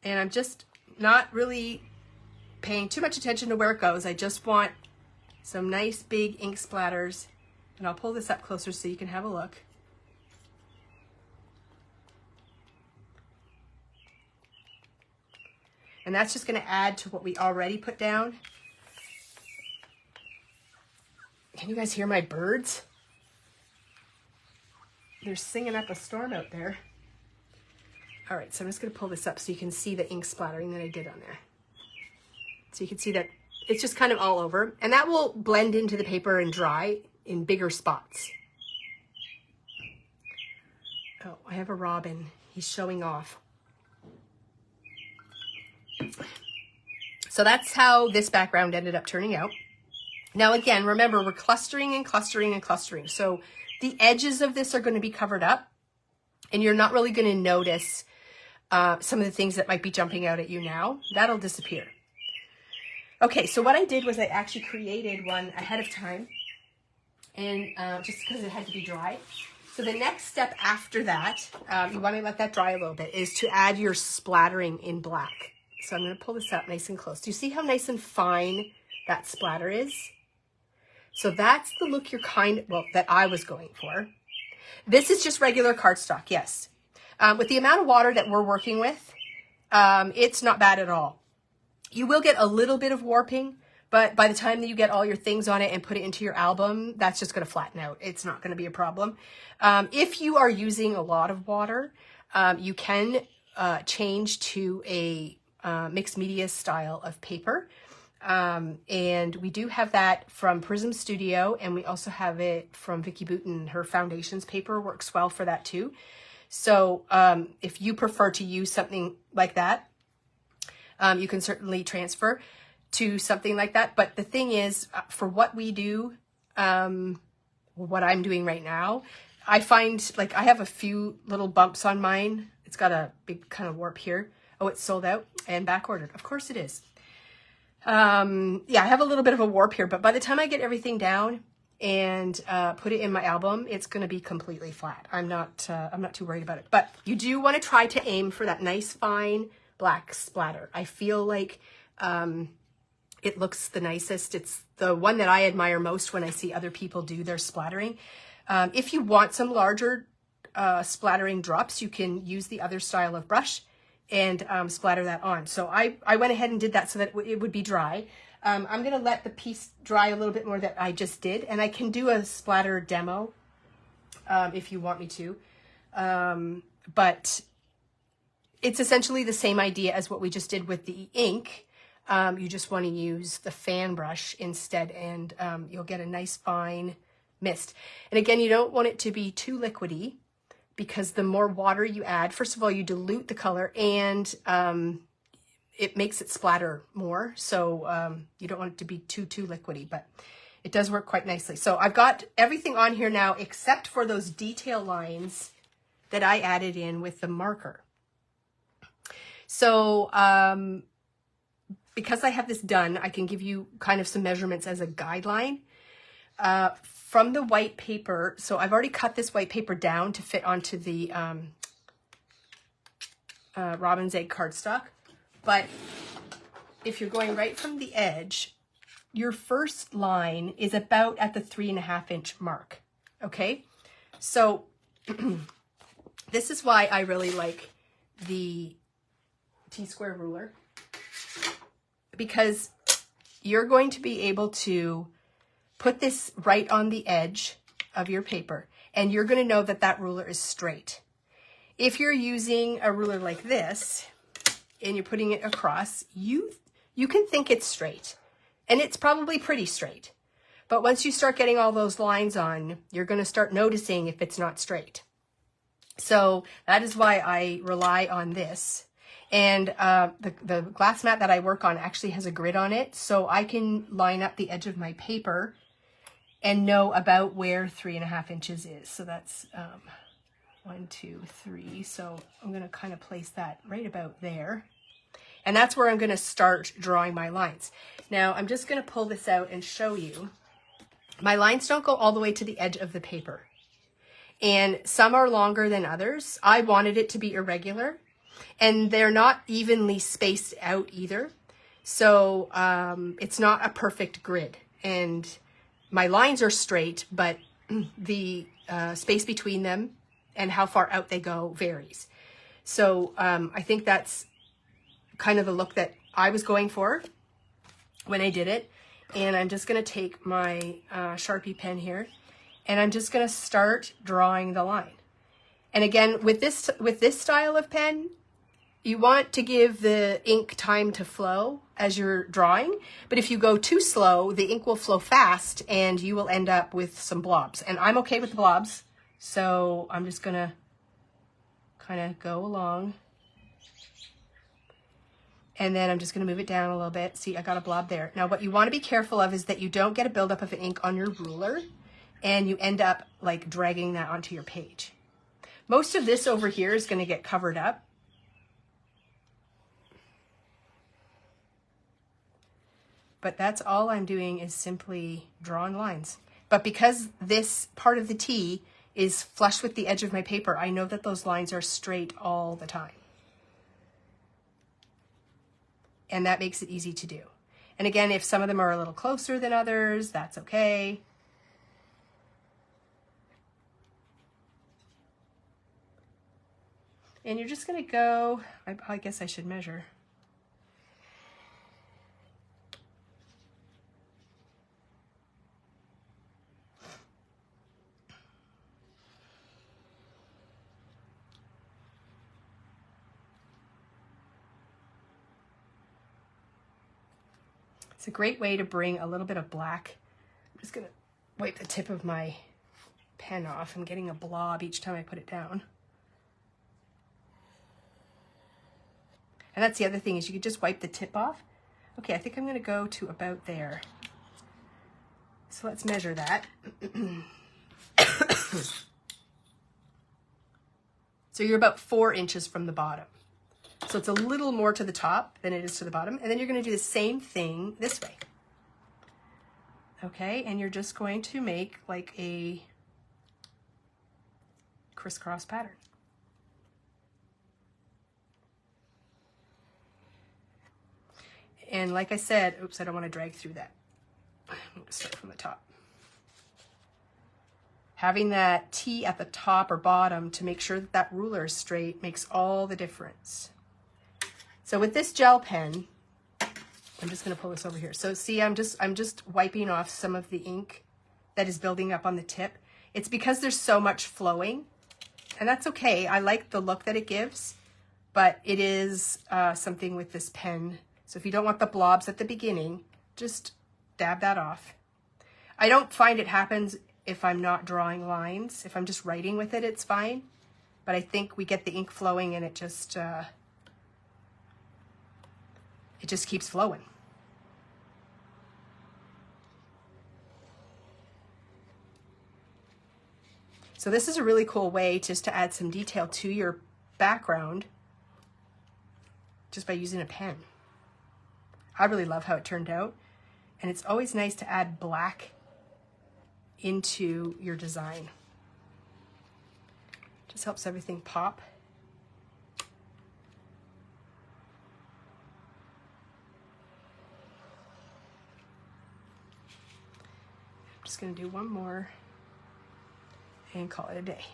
And I'm just not really paying too much attention to where it goes. I just want some nice big ink splatters. And I'll pull this up closer so you can have a look. And that's just going to add to what we already put down. Can you guys hear my birds? They're singing up a storm out there. All right, so I'm just going to pull this up so you can see the ink splattering that I did on there. So you can see that it's just kind of all over. And that will blend into the paper and dry in bigger spots. Oh, I have a robin. He's showing off. So that's how this background ended up turning out. Now again, remember, we're clustering and clustering and clustering. So the edges of this are going to be covered up, and you're not really going to notice some of the things that might be jumping out at you now. That'll disappear. Okay, so what I did was I actually created one ahead of time, and just because it had to be dry. So the next step after that, you want to let that dry a little bit, is to add your splattering in black. So I'm going to pull this up nice and close. Do you see how nice and fine that splatter is? So that's the look that I was going for. This is just regular cardstock, yes. With the amount of water that we're working with, it's not bad at all. You will get a little bit of warping, but by the time that you get all your things on it and put it into your album, that's just going to flatten out. It's not going to be a problem. If you are using a lot of water, you can change to a mixed media style of paper. And we do have that from Prism Studio, and we also have it from Vicki Booten. Her foundations paper works well for that too. So if you prefer to use something like that, you can certainly transfer to something like that. But the thing is, for what we do, what I'm doing right now, I find like I have a few little bumps on mine. It's got a big kind of warp here. Oh, it's sold out and back ordered. Of course it is. Yeah, I have a little bit of a warp here, but by the time I get everything down and put it in my album, it's going to be completely flat. I'm not too worried about it. But you do want to try to aim for that nice fine black splatter. I feel like it looks the nicest. It's the one that I admire most when I see other people do their splattering. If you want some larger splattering drops, you can use the other style of brush and splatter that on. So I went ahead and did that so that it would be dry. I'm going to let the piece dry a little bit more that I just did, and I can do a splatter demo if you want me to. But it's essentially the same idea as what we just did with the ink. You just want to use the fan brush instead, and you'll get a nice fine mist. And again, you don't want it to be too liquidy, because the more water you add, first of all, you dilute the color, and it makes it splatter more. So you don't want it to be too liquidy, but it does work quite nicely. So I've got everything on here now except for those detail lines that I added in with the marker. So because I have this done, I can give you kind of some measurements as a guideline. From the white paper, so I've already cut this white paper down to fit onto the robin's egg cardstock. But if you're going right from the edge, your first line is about at the 3.5 inch mark. Okay, so this is why I really like the T-square ruler, because you're going to be able to put this right on the edge of your paper, and you're going to know that that ruler is straight. If you're using a ruler like this and you're putting it across, you can think it's straight, and it's probably pretty straight. But once you start getting all those lines on, you're going to start noticing if it's not straight. So that is why I rely on this. And the glass mat that I work on actually has a grid on it, so I can line up the edge of my paper and know about where 3.5 inches is. So that's 1, 2, 3. So I'm going to kind of place that right about there. And that's where I'm going to start drawing my lines. Now I'm just going to pull this out and show you. My lines don't go all the way to the edge of the paper. And some are longer than others. I wanted it to be irregular, and they're not evenly spaced out either. So it's not a perfect grid. And my lines are straight, but the space between them and how far out they go varies. So I think that's kind of the look that I was going for when I did it. And I'm just going to take my Sharpie pen here, and I'm just going to start drawing the line. And again, with this style of pen, you want to give the ink time to flow as you're drawing. But if you go too slow, the ink will flow fast and you will end up with some blobs. And I'm okay with the blobs, so I'm just going to kind of go along. And then I'm just going to move it down a little bit. See, I got a blob there. Now, what you want to be careful of is that you don't get a buildup of ink on your ruler and you end up like dragging that onto your page. Most of this over here is going to get covered up. But that's all I'm doing is simply drawing lines. But because this part of the T is flush with the edge of my paper, I know that those lines are straight all the time. And that makes it easy to do. And again, if some of them are a little closer than others, that's okay. And you're just gonna go, I guess I should measure. It's a great way to bring a little bit of black. I'm just gonna wipe the tip of my pen off. I'm getting a blob each time I put it down. And that's the other thing, is you could just wipe the tip off. Okay, I think I'm gonna go to about there. So let's measure that. So you're about 4 inches from the bottom. So it's a little more to the top than it is to the bottom. And then you're going to do the same thing this way. Okay, and you're just going to make like a crisscross pattern. And like I said, oops, I don't want to drag through that. I'm going to start from the top. Having that T at the top or bottom to make sure that that ruler is straight makes all the difference. So with this gel pen, I'm just going to pull this over here. So see, I'm just wiping off some of the ink that is building up on the tip. It's because there's so much flowing, and that's okay. I like the look that it gives, but it is something with this pen. So if you don't want the blobs at the beginning, just dab that off. I don't find it happens if I'm not drawing lines. If I'm just writing with it, it's fine. But I think we get the ink flowing and it just keeps flowing. So this is a really cool way just to add some detail to your background just by using a pen. I really love how it turned out. And it's always nice to add black into your design. Just helps everything pop. I'm just going to do one more and call it a day.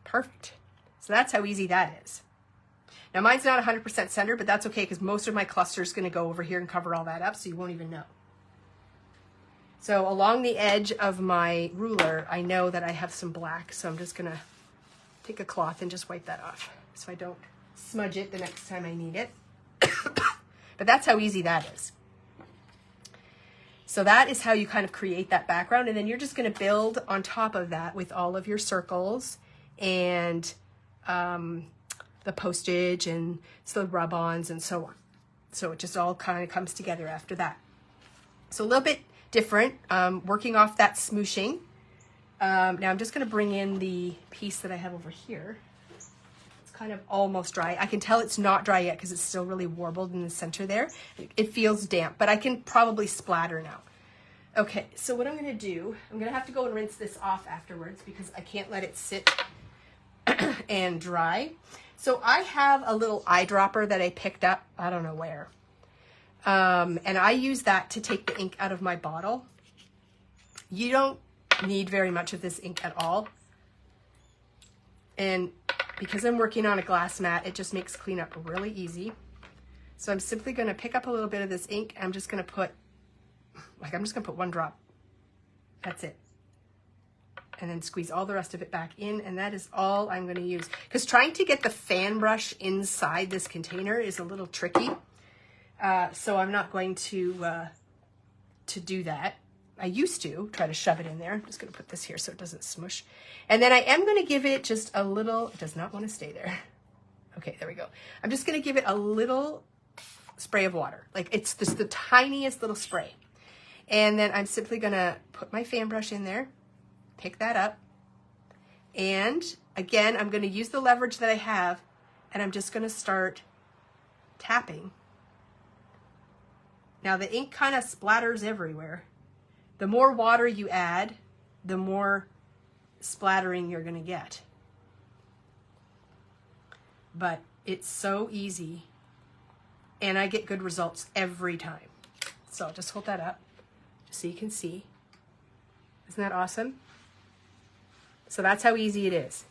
Perfect. So that's how easy that is. Now mine's not 100% centered, but that's okay because most of my cluster is going to go over here and cover all that up, so you won't even know. So along the edge of my ruler, I know that I have some black, so I'm just going to take a cloth and just wipe that off so I don't smudge it the next time I need it. But that's how easy that is. So that is how you kind of create that background, and then you're just going to build on top of that with all of your circles and the postage and the rub-ons and so on. So it just all kind of comes together after that. So a little bit different, working off that smooshing. Now I'm just going to bring in the piece that I have over here. It's kind of almost dry. I can tell it's not dry yet because it's still really warbled in the center there. It feels damp, but I can probably splatter now. Okay, so what I'm going to do, I'm going to have to go and rinse this off afterwards because I can't let it sit and dry. So I have a little eyedropper that I picked up, I don't know where. And I use that to take the ink out of my bottle. You don't need very much of this ink at all. And because I'm working on a glass mat, it just makes cleanup really easy. So I'm simply going to pick up a little bit of this ink. I'm just going to put, one drop. That's it. And then squeeze all the rest of it back in. And that is all I'm going to use. Because trying to get the fan brush inside this container is a little tricky. So I'm not going to do that. I used to try to shove it in there. I'm just going to put this here so it doesn't smush. And then I am going to give it just a little, it does not want to stay there. Okay, there we go. I'm just going to give it a little spray of water. Like it's just the tiniest little spray. And then I'm simply going to put my fan brush in there, pick that up. And again, I'm going to use the leverage that I have and I'm just going to start tapping. Now the ink kind of splatters everywhere. The more water you add, the more splattering you're going to get. But it's so easy and I get good results every time. So I'll just hold that up so you can see. Isn't that awesome? So that's how easy it is.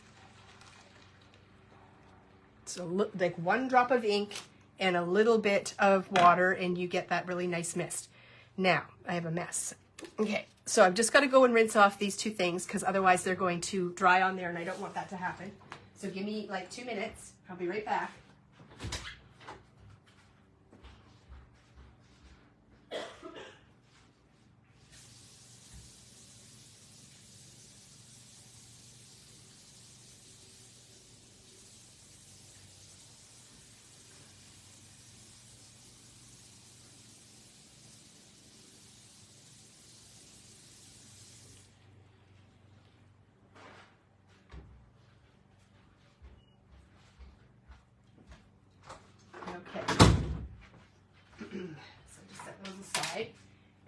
So like one drop of ink and a little bit of water and you get that really nice mist. Now I have a mess. Okay, so I've just got to go and rinse off these two things because otherwise they're going to dry on there and I don't want that to happen. So give me like 2 minutes. I'll be right back.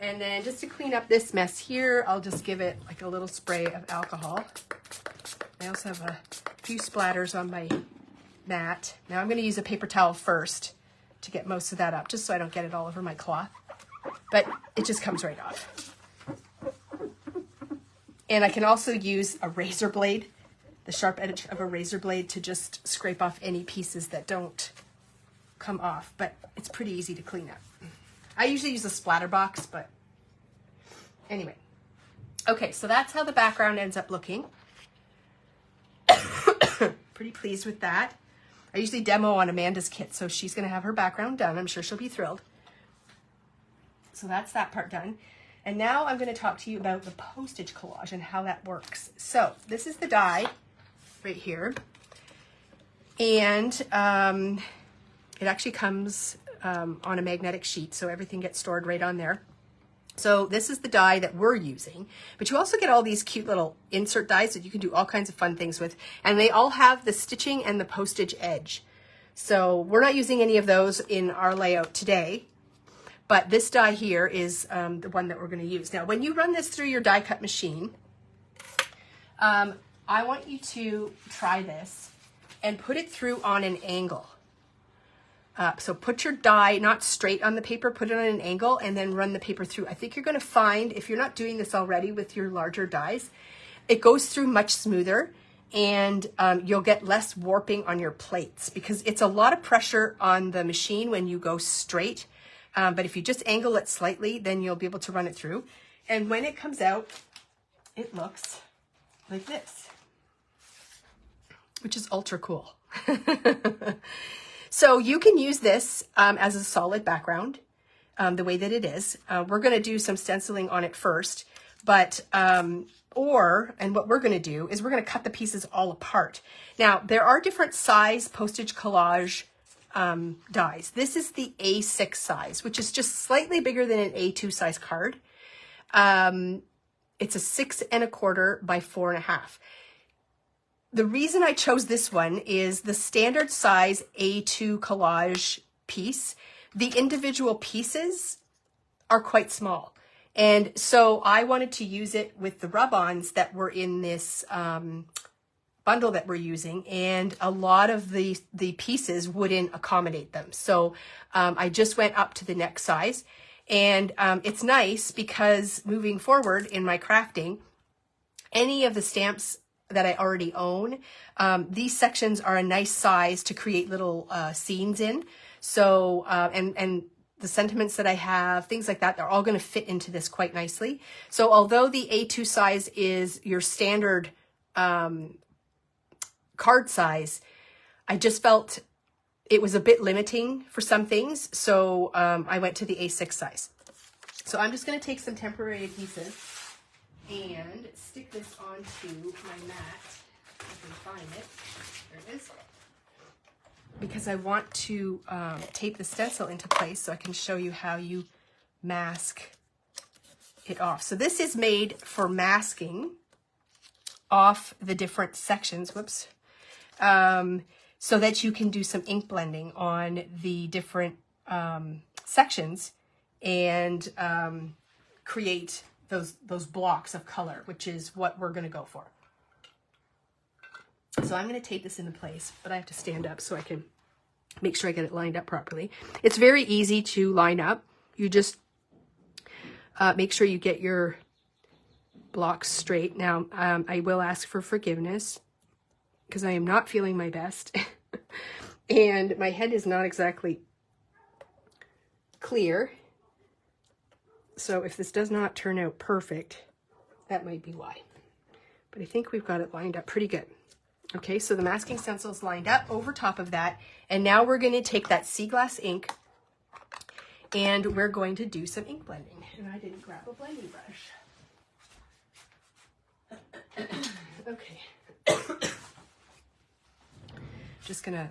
And then just to clean up this mess here, I'll just give it like a little spray of alcohol. I also have a few splatters on my mat. Now I'm going to use a paper towel first to get most of that up, just so I don't get it all over my cloth. But it just comes right off. And I can also use a razor blade, the sharp edge of a razor blade, to just scrape off any pieces that don't come off. But it's pretty easy to clean up. I usually use a splatter box, but anyway. Okay, so that's how the background ends up looking. Pretty pleased with that. I usually demo on Amanda's kit, so she's going to have her background done. I'm sure she'll be thrilled. So that's that part done. And now I'm going to talk to you about the postage collage and how that works. So this is the die right here. And it actually comes on a magnetic sheet, so everything gets stored right on there. So this is the die that we're using, but you also get all these cute little insert dies that you can do all kinds of fun things with, and they all have the stitching and the postage edge. So we're not using any of those in our layout today, but this die here is the one that we're going to use. Now, when you run this through your die cut machine, I want you to try this and put it through on an angle. So put your die not straight on the paper, put it on an angle, and then run the paper through. I think you're going to find, if you're not doing this already with your larger dies, it goes through much smoother, and you'll get less warping on your plates because it's a lot of pressure on the machine when you go straight. But if you just angle it slightly, then you'll be able to run it through. And when it comes out, it looks like this, which is ultra cool. So you can use this as a solid background, the way that it is. We're going to do some stenciling on it first, but, and what we're going to do is we're going to cut the pieces all apart. Now, there are different size postage collage dies. This is the A6 size, which is just slightly bigger than an A2 size card. It's a 6 1/4 by 4 1/2. The reason I chose this one is the standard size A2 collage piece. The individual pieces are quite small. And so I wanted to use it with the rub-ons that were in this bundle that we're using, and a lot of the pieces wouldn't accommodate them. So I just went up to the next size. And it's nice because moving forward in my crafting, any of the stamps that I already own, these sections are a nice size to create little scenes in. So, and the sentiments that I have, things like that, they're all going to fit into this quite nicely. So although the A2 size is your standard card size, I just felt it was a bit limiting for some things. So I went to the A6 size. So I'm just going to take some temporary adhesive and stick this onto my mat. If I can find it. There it is. Because I want to tape the stencil into place so I can show you how you mask it off. So this is made for masking off the different sections, whoops, so that you can do some ink blending on the different sections and create those blocks of color, which is what we're going to go for. So I'm going to tape this into place, but I have to stand up so I can make sure I get it lined up properly. It's very easy to line up. You just make sure you get your blocks straight. Now, I will ask for forgiveness because I am not feeling my best and my head is not exactly clear. So if this does not turn out perfect, that might be why. But I think we've got it lined up pretty good. Okay, so the masking stencil is lined up over top of that. And now we're going to take that sea glass ink and we're going to do some ink blending. And I didn't grab a blending brush. Okay. Just going to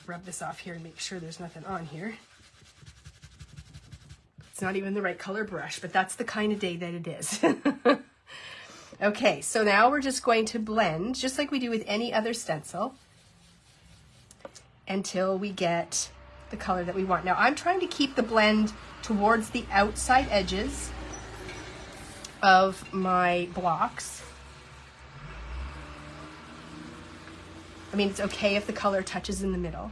rub this off here and make sure there's nothing on here. It's not even the right color brush, but that's the kind of day that it is. Okay, so now we're just going to blend, just like we do with any other stencil, until we get the color that we want. Now, I'm trying to keep the blend towards the outside edges of my blocks. I mean, it's okay if the color touches in the middle.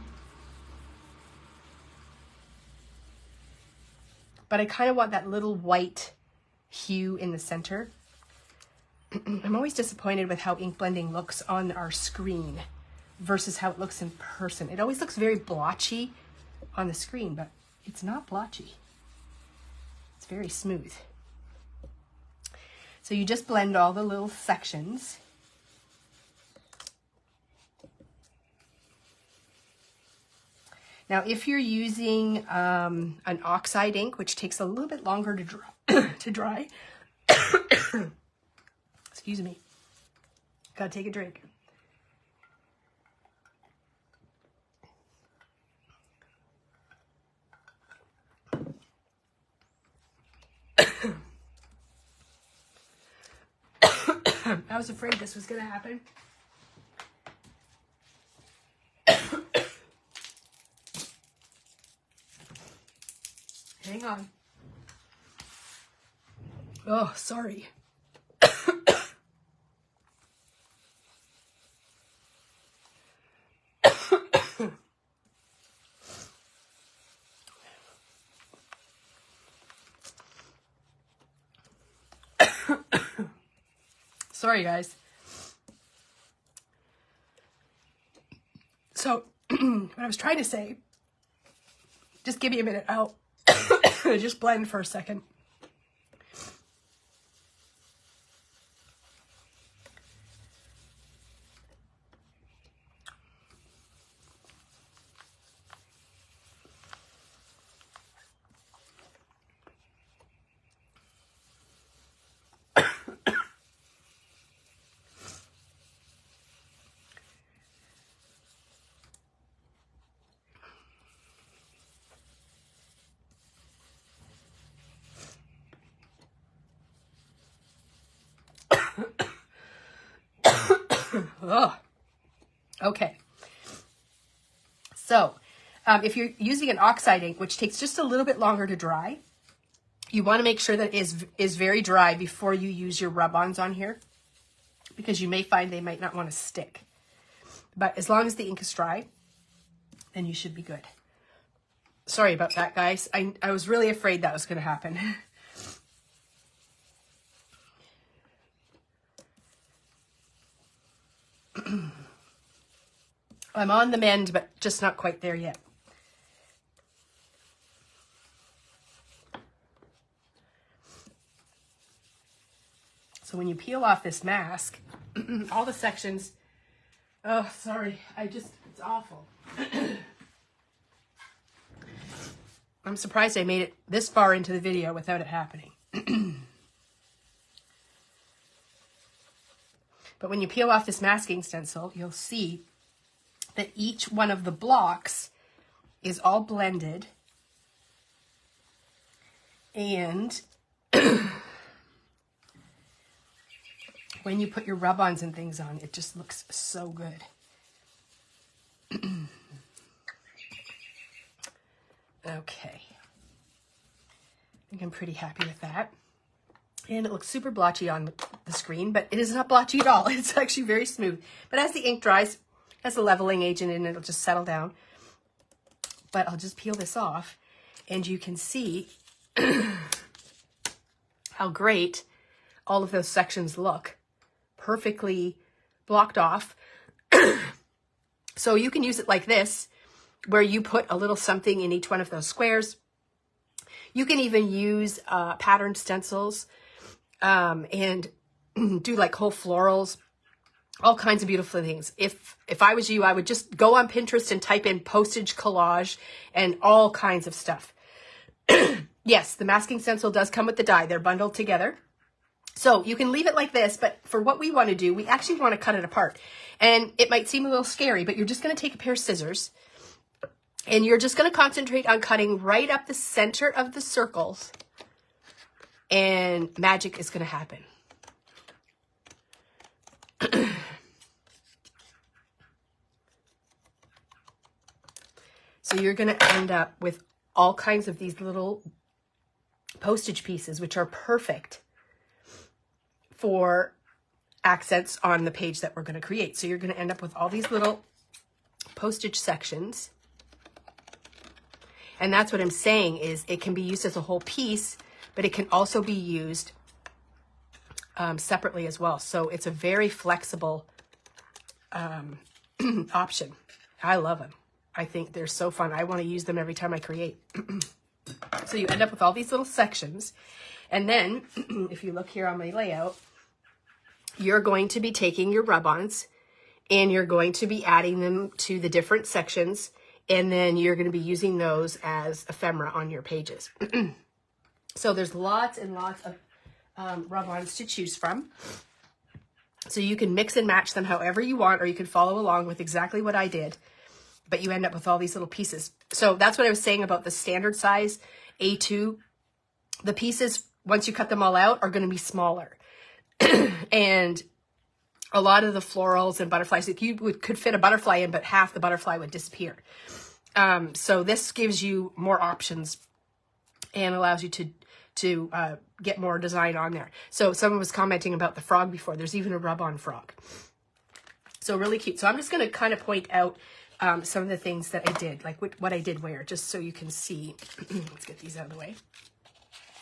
But I kind of want that little white hue in the center. I'm always disappointed with how ink blending looks on our screen versus how it looks in person. It always looks very blotchy on the screen, but it's not blotchy. It's very smooth. So you just blend all the little sections. Now, if you're using an oxide ink, which takes a little bit longer to dry, excuse me, gotta take a drink. I was afraid this was gonna happen. Hang on. Oh, sorry. Sorry, guys. So, what I was trying to say, just give me a minute. I'll just blend for a second. Ugh. Okay. So if you're using an oxide ink, which takes just a little bit longer to dry, you want to make sure that it is very dry before you use your rub-ons on here, because you may find they might not want to stick. But as long as the ink is dry, then you should be good. Sorry about that, guys. I was really afraid that was going to happen. I'm on the mend, but just not quite there yet. So when you peel off this mask, all the sections, oh, sorry, it's awful. I'm surprised I made it this far into the video without it happening. But when you peel off this masking stencil, you'll see that each one of the blocks is all blended. And when you put your rub-ons and things on, it just looks so good. Okay. I think I'm pretty happy with that. And it looks super blotchy on the screen, but it is not blotchy at all. It's actually very smooth. But as the ink dries, it has a leveling agent in it, it'll just settle down. But I'll just peel this off, and you can see how great all of those sections look. Perfectly blocked off. So you can use it like this, where you put a little something in each one of those squares. You can even use patterned stencils and do like whole florals, all kinds of beautiful things. If I was you, I would just go on Pinterest and type in postage collage and all kinds of stuff. Yes, the masking stencil does come with the die. They're bundled together. So you can leave it like this, but for what we want to do, we actually want to cut it apart. And it might seem a little scary, but you're just going to take a pair of scissors and you're just going to concentrate on cutting right up the center of the circles, and magic is going to happen. So you're going to end up with all kinds of these little postage pieces, which are perfect for accents on the page that we're going to create. So you're going to end up with all these little postage sections. And that's what I'm saying, is it can be used as a whole piece, but it can also be used separately as well. So it's a very flexible option. I love them. I think they're so fun. I want to use them every time I create. So you end up with all these little sections. And then if you look here on my layout, you're going to be taking your rub-ons and you're going to be adding them to the different sections. And then you're going to be using those as ephemera on your pages. So there's lots and lots of rub-ons to choose from. So you can mix and match them however you want, or you can follow along with exactly what I did. But you end up with all these little pieces. So that's what I was saying about the standard size A2. The pieces, once you cut them all out, are going to be smaller. And a lot of the florals and butterflies, like you could fit a butterfly in, but half the butterfly would disappear. So this gives you more options and allows you to get more design on there. So someone was commenting about the frog before. There's even a rub-on frog. So really cute. So I'm just going to kind of point out some of the things that I did, like what I did where, just so you can see. Let's get these out of the way.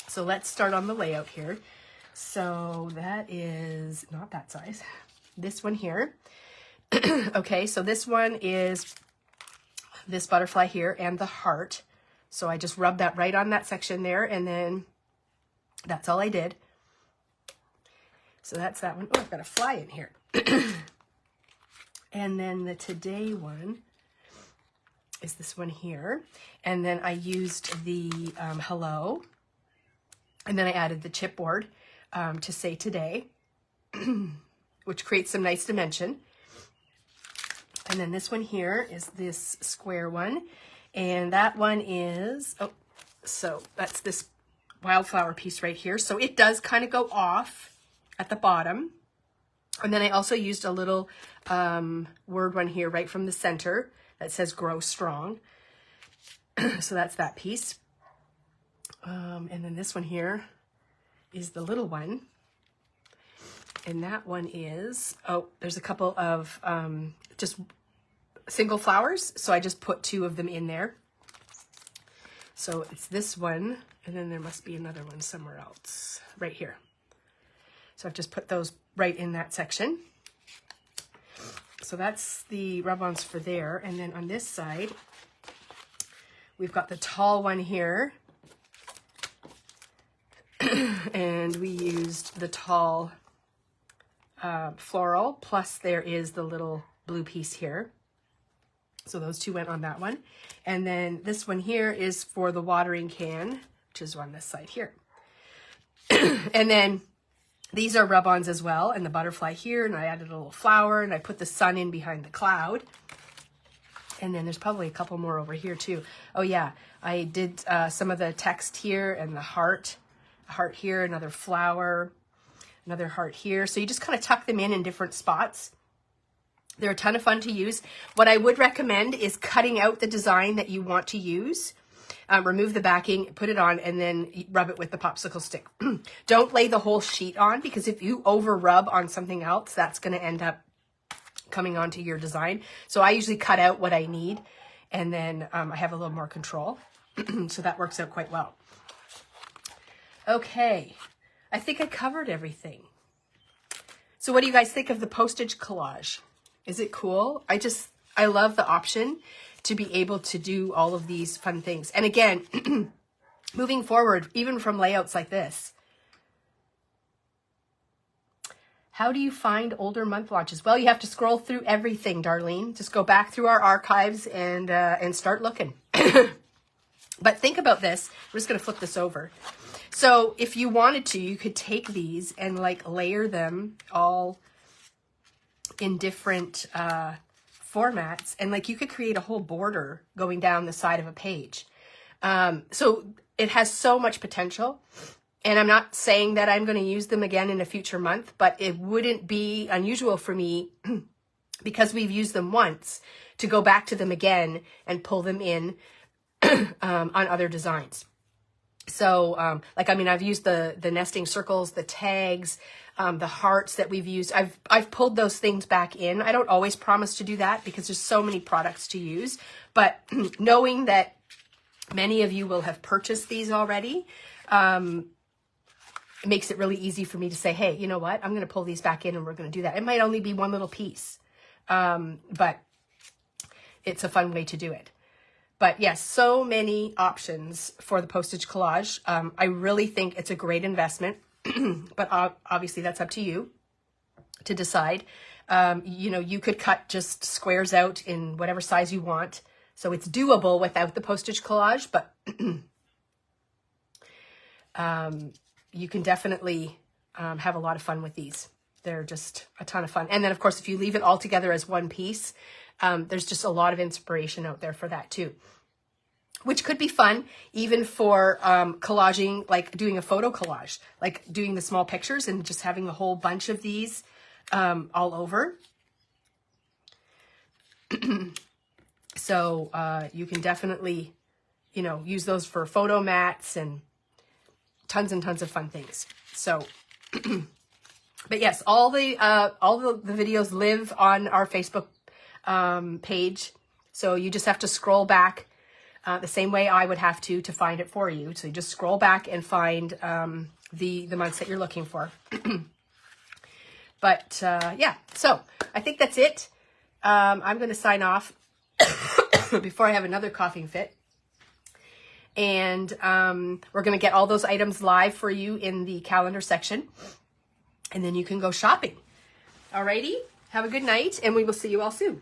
So let's start on the layout here. So that is not that size. This one here. Okay, so this one is this butterfly here and the heart. So I just rubbed that right on that section there, and then that's all I did. So that's that one. Oh, I've got a fly in here. And then the today one is this one here. And then I used the hello. And then I added the chipboard to say today, which creates some nice dimension. And then this one here is this square one. And that one is, oh, so that's this wildflower piece right here. So it does kind of go off at the bottom. And then I also used a little word one here right from the center that says grow strong. So that's that piece. And then this one here is the little one. And that one is, oh, there's a couple of just single flowers. So I just put 2 of them in there. So it's this one, and then there must be another one somewhere else, right here. So I've just put those right in that section. So that's the rub-ons for there. And then on this side, we've got the tall one here. And we used the tall floral, plus there is the little blue piece here. So those 2 went on that one. And then this one here is for the watering can, which is on this side here. And then these are rub-ons as well, and the butterfly here, and I added a little flower, and I put the sun in behind the cloud. And then there's probably a couple more over here too. Oh yeah, I did some of the text here and the heart. A heart here, another flower, another heart here. So you just kind of tuck them in different spots. They're a ton of fun to use. What I would recommend is cutting out the design that you want to use. Remove the backing, put it on, and then rub it with the popsicle stick. Don't lay the whole sheet on, because if you over rub on something else, that's going to end up coming onto your design. So I usually cut out what I need, and then I have a little more control. So that works out quite well. Okay, I think I covered everything. So what do you guys think of the postage collage? Is it cool? I love the option to be able to do all of these fun things. And again, moving forward, even from layouts like this, how do you find older month launches? Well, you have to scroll through everything, Darlene. Just go back through our archives and start looking. But think about this. We're just going to flip this over. So if you wanted to, you could take these and like layer them all in different formats, and like you could create a whole border going down the side of a page. So it has so much potential, and I'm not saying that I'm going to use them again in a future month, but it wouldn't be unusual for me because we've used them once to go back to them again and pull them in on other designs. So like, I mean, I've used the nesting circles, the tags, the hearts that we've used. I've pulled those things back in. I don't always promise to do that because there's so many products to use, but knowing that many of you will have purchased these already, it makes it really easy for me to say, hey, you know what? I'm going to pull these back in and we're going to do that. It might only be one little piece, but it's a fun way to do it. But yes, so many options for the postage collage. I really think it's a great investment, but obviously that's up to you to decide. You know, you could cut just squares out in whatever size you want. So it's doable without the postage collage, but you can definitely have a lot of fun with these. They're just a ton of fun. And then of course, if you leave it all together as one piece, there's just a lot of inspiration out there for that too, which could be fun even for collaging, like doing a photo collage, like doing the small pictures and just having a whole bunch of these all over. So you can definitely, you know, use those for photo mats and tons of fun things. So, but yes, all the videos live on our Facebook page. So you just have to scroll back the same way I would have to find it for you. So you just scroll back and find the months that you're looking for. But yeah, so I think that's it. I'm going to sign off before I have another coughing fit. And we're going to get all those items live for you in the calendar section. And then you can go shopping. Alrighty, have a good night, and we will see you all soon.